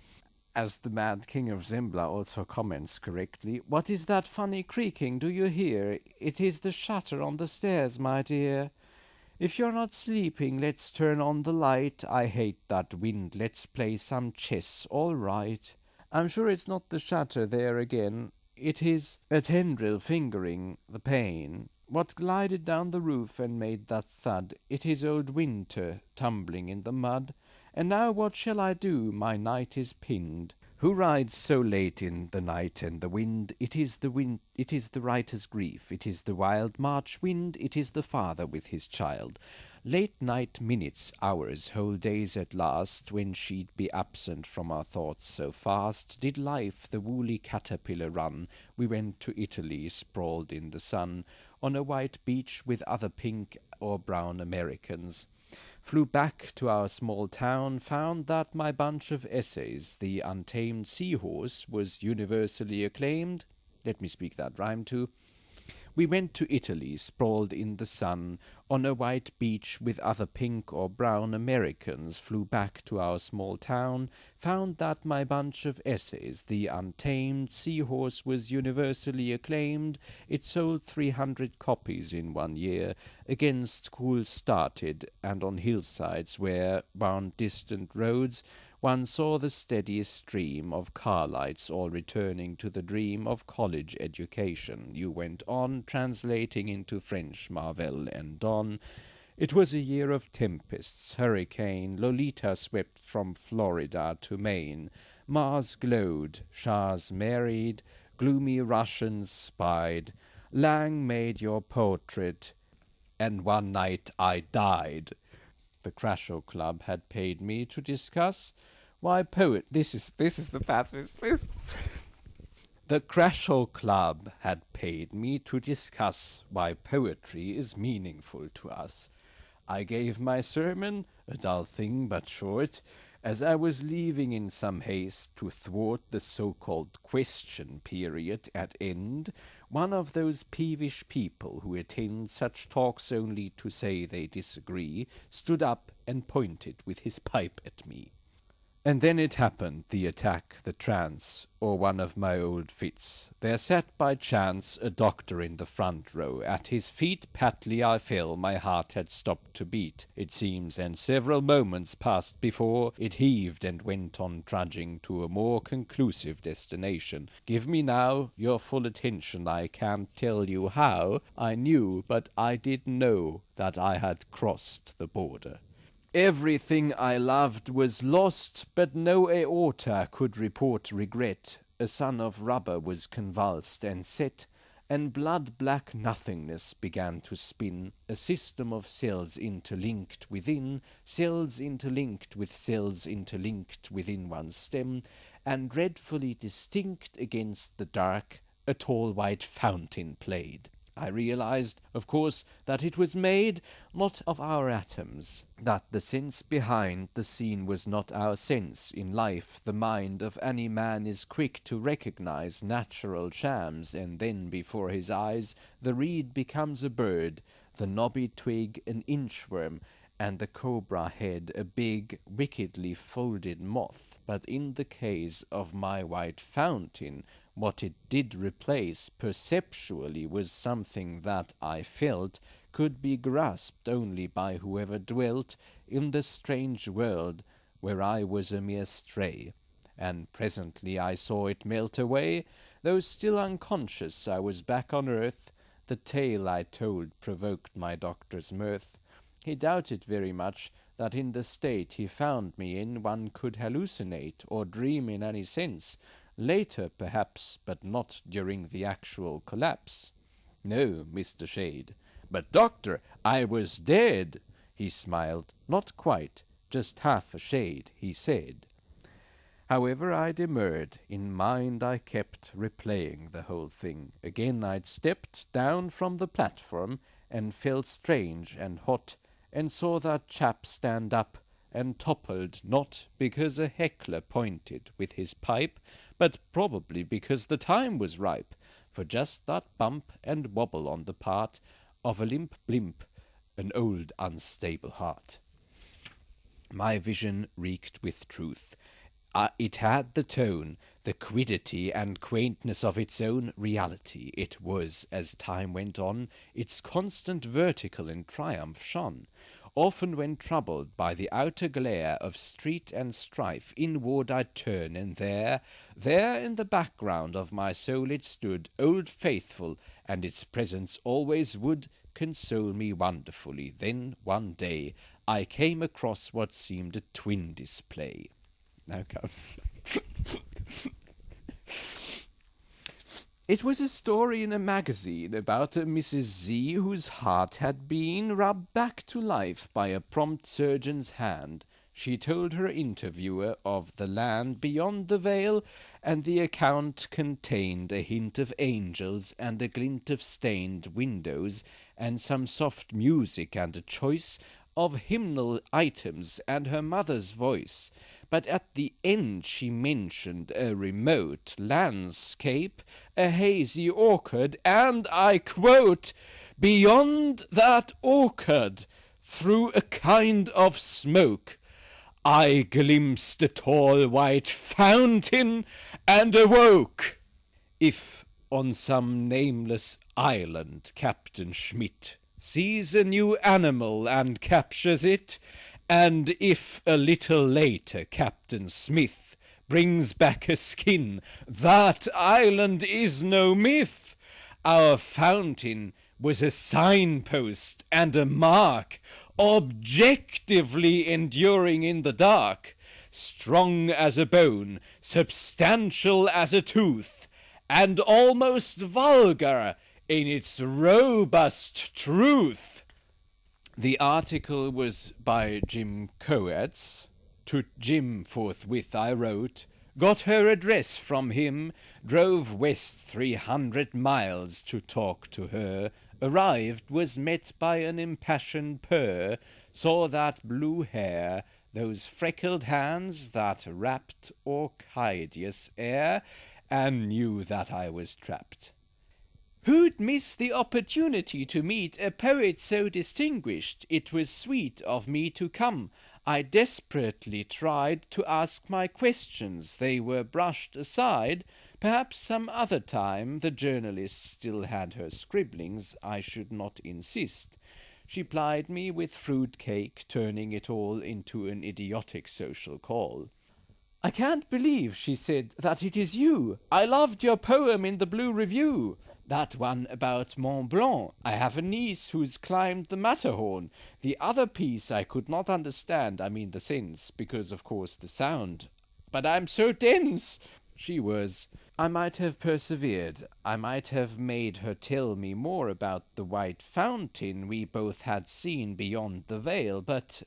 As the Mad King of Zembla also comments correctly, what is that funny creaking, do you hear? It is the shutter on the stairs, my dear. If you're not sleeping, let's turn on the light. I hate that wind, let's play some chess, all right. I'm sure it's not the shutter there again. It is a tendril fingering the pane. What glided down the roof and made that thud? It is old Winter tumbling in the mud. And now what shall I do? My night is pinned. Who rides so late in the night and the wind? It is the wind, it is the writer's grief, it is the wild March wind, it is the father with his child. Late night minutes, hours, whole days at last, when she'd be absent from our thoughts so fast, did life the woolly caterpillar run. We went to Italy, sprawled in the sun, on a white beach with other pink or brown Americans. Flew back to our small town, found that my bunch of essays, The Untamed Seahorse, was universally acclaimed. Let me speak that rhyme too. We went to Italy, sprawled in the sun, on a white beach with other pink or brown Americans, flew back to our small town, found that my bunch of essays, The Untamed Seahorse, was universally acclaimed. It sold 300 copies in 1 year. Again school started, and on hillsides where wound distant roads, one saw the steady stream of car lights all returning to the dream of college education. You went on, translating into French Marvell and Dawn. It was a year of tempests, hurricane, Lolita swept from Florida to Maine. Mars glowed, Shahs married, gloomy Russians spied. Lang made your portrait, and one night I died. The Crasho Club had paid me to discuss why This is the passage. The Crasho Club had paid me to discuss why poetry is meaningful to us. I gave my sermon, a dull thing but short, as I was leaving in some haste to thwart the so-called question period at end. One of those peevish people who attend such talks only to say they disagree stood up and pointed with his pipe at me. And then it happened, the attack, the trance, or one of my old fits. There sat by chance a doctor in the front row. At his feet patly I fell, my heart had stopped to beat, it seems, and several moments passed before it heaved and went on trudging to a more conclusive destination. Give me now your full attention, I can't tell you how. I knew, but I did know, that I had crossed the border. Everything I loved was lost, but no aorta could report regret. A son of rubber was convulsed and set, and blood-black nothingness began to spin, a system of cells interlinked within, cells interlinked with cells interlinked within one stem, and dreadfully distinct against the dark, a tall white fountain played. I realized, of course, that it was made not of our atoms, that the sense behind the scene was not our sense. In life, the mind of any man is quick to recognize natural shams, and then before his eyes the reed becomes a bird, the knobby twig an inchworm, and the cobra head a big, wickedly folded moth. But in the case of my white fountain, what it did replace perceptually was something that, I felt, could be grasped only by whoever dwelt in the strange world where I was a mere stray. And presently I saw it melt away, though still unconscious I was back on earth. The tale I told provoked my doctor's mirth. He doubted very much that in the state he found me in one could hallucinate or dream in any sense. Later, perhaps, but not during the actual collapse. No, Mr. Shade. But, doctor, I was dead. He smiled. Not quite, just half a shade, he said. However, I demurred. In mind I kept replaying the whole thing. Again I'd stepped down from the platform, and felt strange and hot, and saw that chap stand up, and toppled, not because a heckler pointed with his pipe, but probably because the time was ripe for just that bump and wobble on the part of a limp blimp, an old unstable heart. My vision reeked with truth. It had the tone, the quiddity and quaintness of its own reality. It was, as time went on, its constant vertical in triumph shone. Often when troubled by the outer glare of street and strife, inward I'd turn, and there in the background of my soul it stood, old faithful, and its presence always would console me wonderfully. Then, one day, I came across what seemed a twin display. Now comes... It was a story in a magazine about a Mrs. Z whose heart had been rubbed back to life by a prompt surgeon's hand. She told her interviewer of the land beyond the veil, and the account contained a hint of angels and a glint of stained windows, and some soft music and a choice of hymnal items, and her mother's voice. But at the end she mentioned a remote landscape, a hazy orchard, and, I quote, "Beyond that orchard, through a kind of smoke, I glimpsed a tall white fountain and awoke." If on some nameless island Captain Schmidt sees a new animal and captures it, And if a little later Captain Smith brings back a skin, that island is no myth. Our fountain was a signpost and a mark, objectively enduring in the dark, strong as a bone, substantial as a tooth, and almost vulgar in its robust truth. The article was by Jim Coates. To Jim forthwith I wrote, got her address from him, drove west 300 miles to talk to her, arrived, was met by an impassioned purr, saw that blue hair, those freckled hands, that rapt Orchidious air, and knew that I was trapped. Who'd miss the opportunity to meet a poet so distinguished? It was sweet of me to come. I desperately tried to ask my questions. They were brushed aside. Perhaps some other time the journalist still had her scribblings. I should not insist. She plied me with fruit cake, turning it all into an idiotic social call. I can't believe, she said, that it is you. I loved your poem in the Blue Review. That one about Mont Blanc. I have a niece who's climbed the Matterhorn. The other piece I could not understand, I mean the sense, because of course the sound. But I'm so dense. She was. I might have persevered. I might have made her tell me more about the white fountain we both had seen beyond the veil, but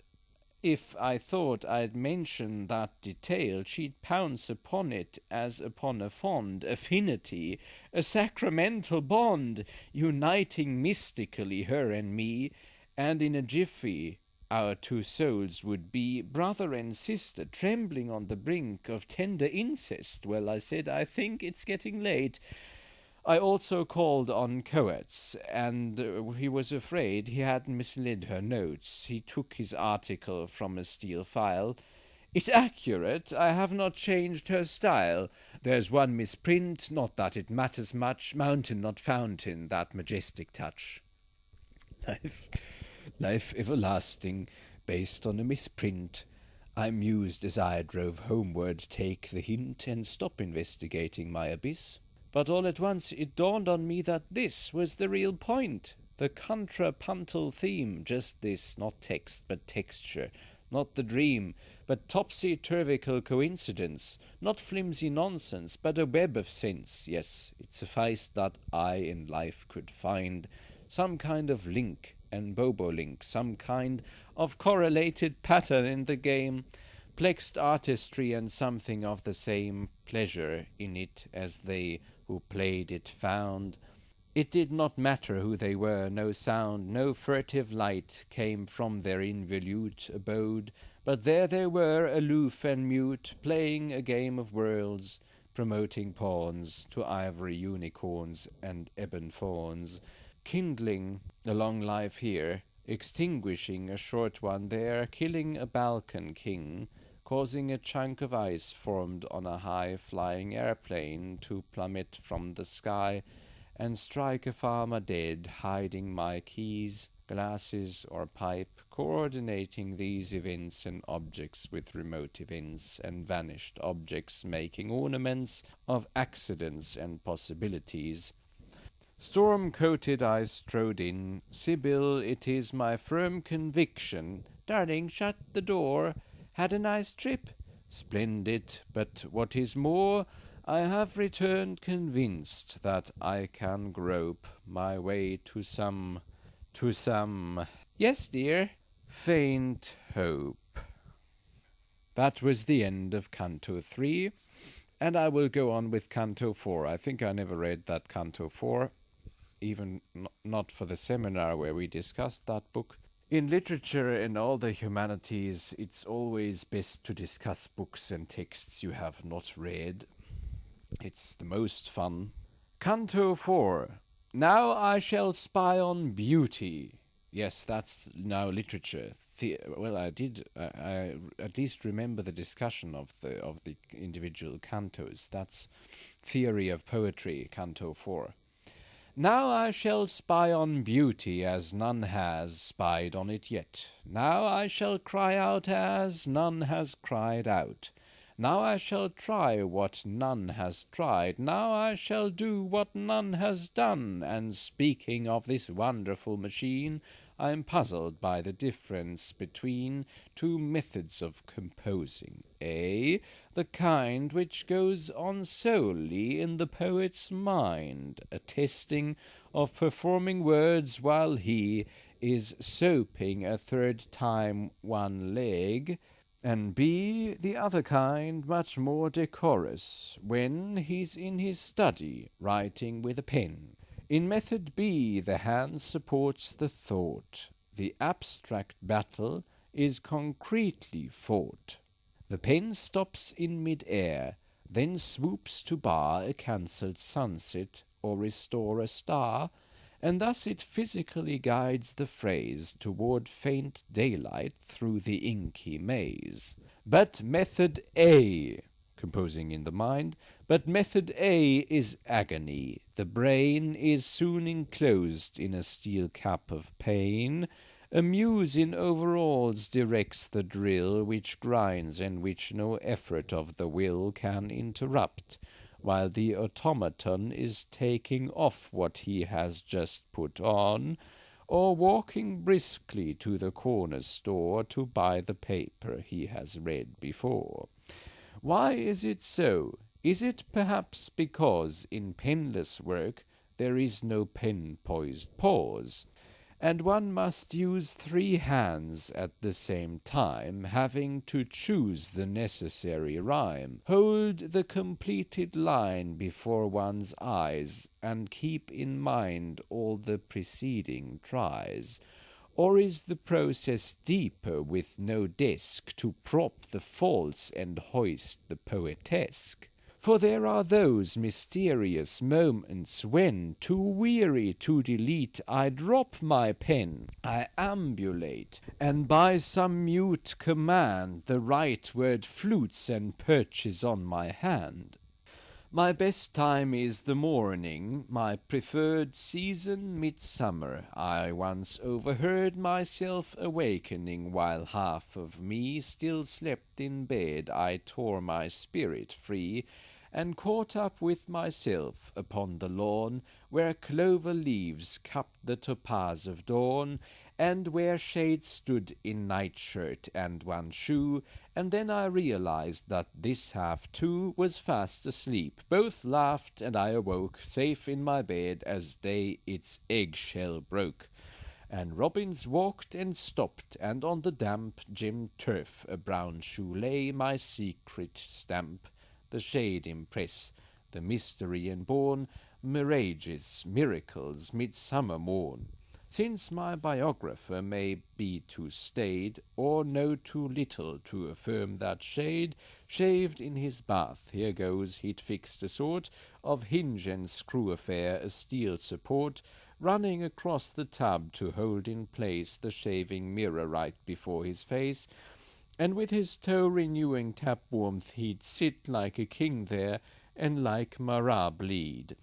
if I thought I'd mention that detail, she'd pounce upon it as upon a fond affinity, a sacramental bond, uniting mystically her and me, and in a jiffy our two souls would be brother and sister, trembling on the brink of tender incest. Well, I said, I think it's getting late. I also called on Coates, and he was afraid he had misled her notes. He took his article from a steel file. It's accurate. I have not changed her style. There's one misprint, not that it matters much. Mountain, not fountain, that majestic touch. Life everlasting, based on a misprint. I mused as I drove homeward, take the hint and stop investigating my abyss. But all at once it dawned on me that this was the real point, the contrapuntal theme, just this, not text, but texture, not the dream, but topsy-turvical coincidence, not flimsy nonsense, but a web of sense. Yes, it sufficed that I in life could find some kind of link and bobolink, some kind of correlated pattern in the game, plexed artistry and something of the same pleasure in it as they who played it found. It did not matter who they were, no sound, no furtive light came from their involute abode, but there they were, aloof and mute, playing a game of worlds, promoting pawns to ivory unicorns and ebon fawns, kindling a long life here, extinguishing a short one there, killing a Balkan king, causing a chunk of ice formed on a high-flying airplane to plummet from the sky and strike a farmer dead, hiding my keys, glasses, or pipe, coordinating these events and objects with remote events and vanished objects, making ornaments of accidents and possibilities. Storm-coated I strode in. Sybil, it is my firm conviction. Darling, shut the door. Had a nice trip? Splendid, but what is more, I have returned convinced that I can grope my way to some, yes, dear, faint hope. That was the end of Cantto 3, and I will go on with Cantto 4. I think I never read that Cantto 4, even not for the seminar where we discussed that book. In literature and all the humanities, it's always best to discuss books and texts you have not read. It's the most fun. Cantto 4. Now I shall spy on beauty. Yes, that's now literature. I at least remember the discussion of the individual cantos. That's theory of poetry, Cantto 4. Now I shall spy on beauty as none has spied on it yet. Now I shall cry out as none has cried out. Now I shall try what none has tried. Now I shall do what none has done. And speaking of this wonderful machine, I am puzzled by the difference between two methods of composing. A, the kind which goes on solely in the poet's mind, a testing of performing words while he is soaping a third time one leg, and B, the other kind, much more decorous, when he's in his study, writing with a pen. In method B, the hand supports the thought. The abstract battle is concretely fought. The pen stops in mid-air, then swoops to bar a cancelled sunset or restore a star, and thus it physically guides the phrase toward faint daylight through the inky maze. But method A, composing in the mind, but method A is agony. The brain is soon enclosed in a steel cap of pain. A muse in overalls directs the drill, which grinds and which no effort of the will can interrupt, while the automaton is taking off what he has just put on, or walking briskly to the corner store to buy the paper he has read before. Why is it so? Is it perhaps because in penless work there is no pen-poised pause, and one must use 3 hands at the same time, having to choose the necessary rhyme, hold the completed line before one's eyes, and keep in mind all the preceding tries? Or is the process deeper, with no desk to prop the false and hoist the poetesque? For there are those mysterious moments when, too weary to delete, I drop my pen, I ambulate, and by some mute command the right word flutes and perches on my hand. My best time is the morning, my preferred season midsummer. I once overheard myself awakening, while half of me still slept in bed. I tore my spirit free, and caught up with myself upon the lawn, where clover leaves cupped the topaz of dawn, and where shade stood in nightshirt and one shoe, and then I realized that this half too was fast asleep. Both laughed, and I awoke, safe in my bed, as day its eggshell broke. And robins walked and stopped, and on the damp gemmed turf a brown shoe lay, my secret stamp, the shade impress, the mystery inborn, mirages, miracles, midsummer morn. Since my biographer may be too staid, or know too little to affirm that shade, shaved in his bath, here goes, he'd fixed a sort of hinge and screw affair, a steel support, running across the tub to hold in place the shaving mirror right before his face, and with his toe renewing tap warmth he'd sit like a king there, and like Marat bleed.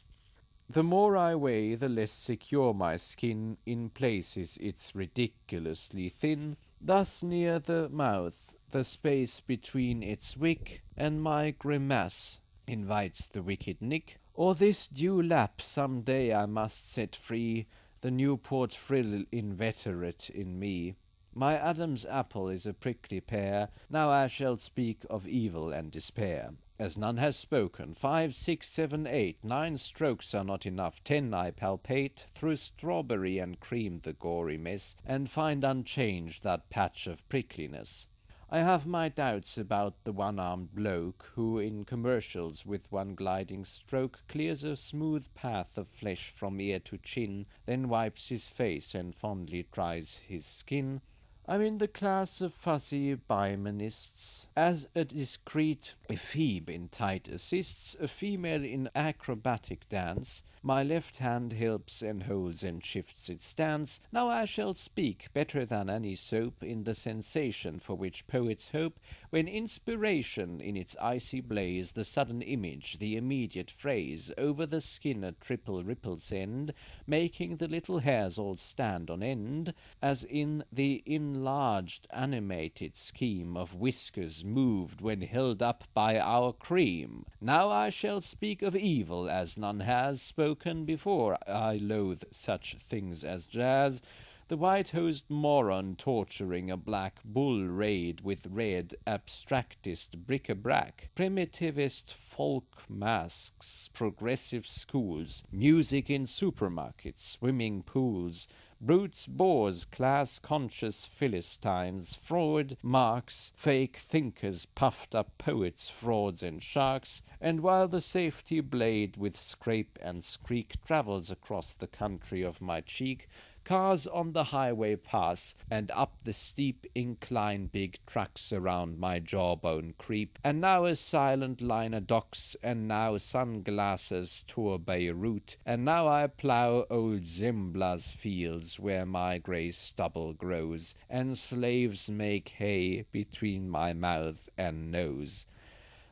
The more I weigh, the less secure my skin, in places it's ridiculously thin. Thus near the mouth, the space between its wick and my grimace invites the wicked nick. Or this dew lap some day I must set free, the Newport frill inveterate in me. My Adam's apple is a prickly pear, now I shall speak of evil and despair. As none has spoken, 5, 6, 7, 8, 9 strokes are not enough, 10 I palpate, through strawberry and cream the gory mess, and find unchanged that patch of prickliness. I have my doubts about the one-armed bloke, who in commercials with one gliding stroke clears a smooth path of flesh from ear to chin, then wipes his face and fondly tries his skin. I'm in the class of fussy bimanists. As a discreet ephebe in tight assists a female in acrobatic dance, My left hand helps and holds and shifts its stance. Now I shall speak better than any soap in the sensation for which poets hope, when inspiration in its icy blaze, the sudden image, the immediate phrase, over the skin a triple ripple send, making the little hairs all stand on end, as in the enlarged animated scheme of whiskers moved when held up by our cream. Now I shall speak of evil as none has spoken before. I loathe such things as jazz, the white-hosed moron torturing a black bull raid with red abstractist bric-a-brac, primitivist folk masks, progressive schools, music in supermarkets, swimming pools, brutes, bores, class-conscious Philistines, Freud, Marx, fake thinkers, puffed-up poets, frauds and sharks, and while the safety blade with scrape and screak travels across the country of my cheek, cars on the highway pass, and up the steep incline big trucks around my jawbone creep, and now a silent liner docks, and now sunglasses tour Beirut, and now I plough old Zembla's fields where my grey stubble grows, and slaves make hay between my mouth and nose.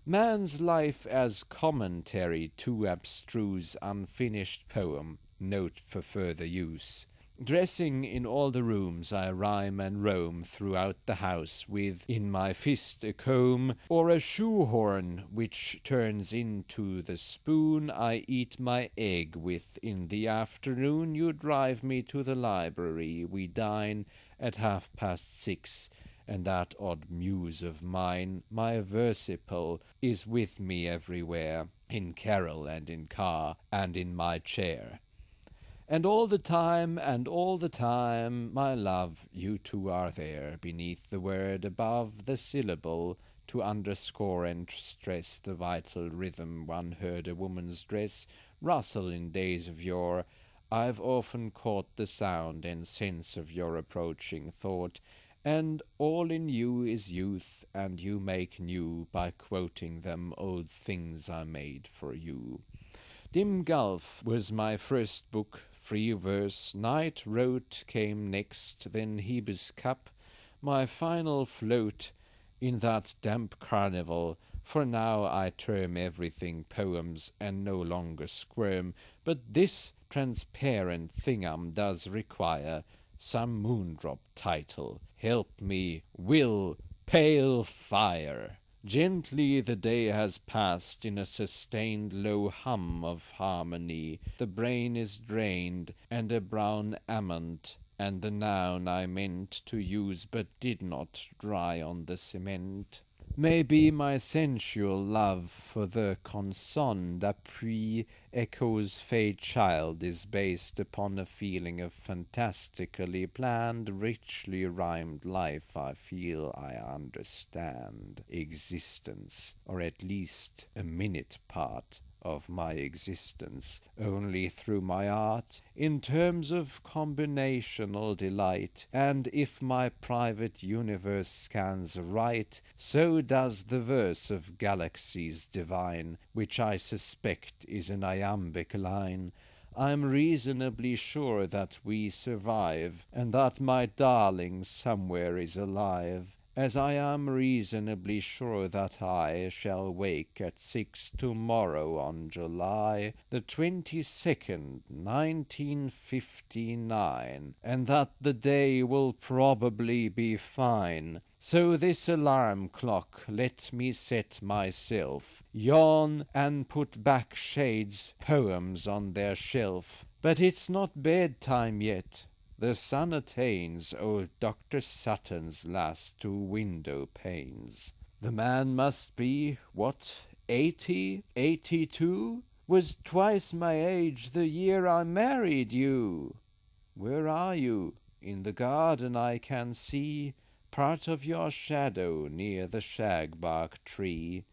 Man's life as commentary to abstruse unfinished poem, note for further use. Dressing in all the rooms, I rhyme and roam throughout the house with in my fist a comb or a shoehorn which turns into the spoon I eat my egg with. In the afternoon you drive me to the library. We dine at 6:30, and that odd muse of mine, my versiple, is with me everywhere, in carol and in car and in my chair. And all the time, my love, you two are there, beneath the word, above the syllable, to underscore and stress the vital rhythm one heard a woman's dress rustle in days of yore. I've often caught the sound and sense of your approaching thought, and all in you is youth, and you make new, by quoting them, old things I made for you. Dim Gulf was my first book, free verse. Night Road came next, then Hebe's Cup, my final float in that damp carnival. For now I term everything poems, and no longer squirm, but this transparent thingum does require some moondrop title. Help me, Will, Pale Fire. Gently the day has passed in a sustained low hum of harmony. The brain is drained, and a brown amont, and the noun I meant to use but did not, dry on the cement. Maybe my sensual love for the consonne d'appui echo's fey child is based upon a feeling of fantastically planned, richly rhymed life. I feel I understand existence, or at least a minute part of my existence, only through my art, in terms of combinational delight, and if my private universe scans right, so does the verse of galaxies divine, which I suspect is an iambic line. I'm reasonably sure that we survive, and that my darling somewhere is alive, as I am reasonably sure that I shall wake at 6 tomorrow on July the 22nd, 1959, and that the day will probably be fine. So this alarm clock let me set myself, yawn and put back Shade's poems on their shelf. But it's not bedtime yet. The sun attains old Dr. Sutton's last 2 window panes. The man must be, 80, 82? Was twice my age the year I married you. Where are you? In the garden I can see part of your shadow near the shagbark tree.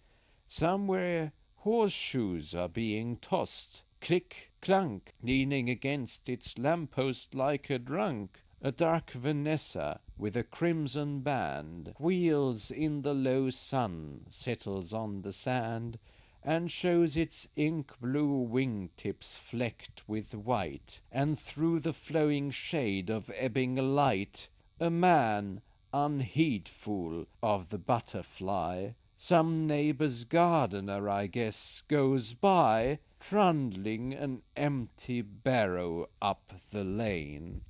Somewhere horseshoes are being tossed. Click, clunk, leaning against its lamppost like a drunk. A dark Vanessa with a crimson band wheels in the low sun, settles on the sand, and shows its ink-blue wing-tips flecked with white, and through the flowing shade of ebbing light, a man, unheedful of the butterfly, some neighbor's gardener, I guess, goes by, trundling an empty barrow up the lane.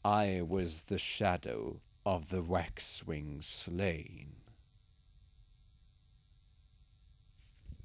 I was the shadow of the waxwing slain.